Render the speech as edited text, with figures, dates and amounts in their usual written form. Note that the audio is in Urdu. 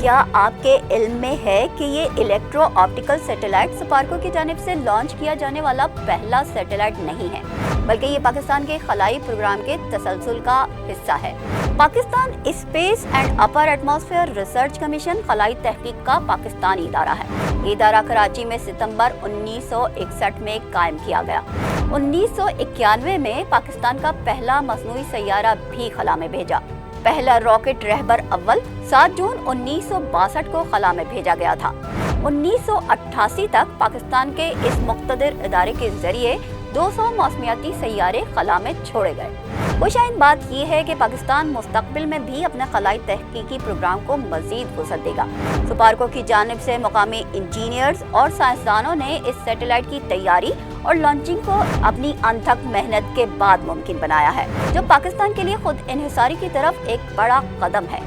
کیا آپ کے علم میں ہے کہ یہ الیکٹرو آپٹیکل سیٹلائٹ سپارکو کی جانب سے لانچ کیا جانے والا پہلا سیٹلائٹ نہیں ہے، بلکہ یہ پاکستان کے خلائی پروگرام کے تسلسل کا حصہ ہے۔ Pakistan space and upper atmosphere research commission خلائی تحقیق کا پاکستانی ادارہ ہے۔ یہ ادارہ کراچی میں ستمبر 1961 میں قائم کیا گیا۔ 1991 میں پاکستان کا پہلا مصنوعی سیارہ بھی خلا میں بھیجا۔ پہلا راکٹ رہبر اول 7 جون 1962 کو خلا میں بھیجا گیا تھا۔ 1988 تک پاکستان کے اس مقتدر ادارے کے ذریعے 200 موسمیاتی سیارے خلا میں چھوڑے گئے۔ خوشائند بات یہ ہے کہ پاکستان مستقبل میں بھی اپنے خلائی تحقیقی پروگرام کو مزید وسعت دے گا۔ سپارکو کی جانب سے مقامی انجینئرز اور سائنسدانوں نے اس سیٹلائٹ کی تیاری اور لانچنگ کو اپنی انتھک محنت کے بعد ممکن بنایا ہے، جو پاکستان کے لیے خود انحصاری کی طرف ایک بڑا قدم ہے۔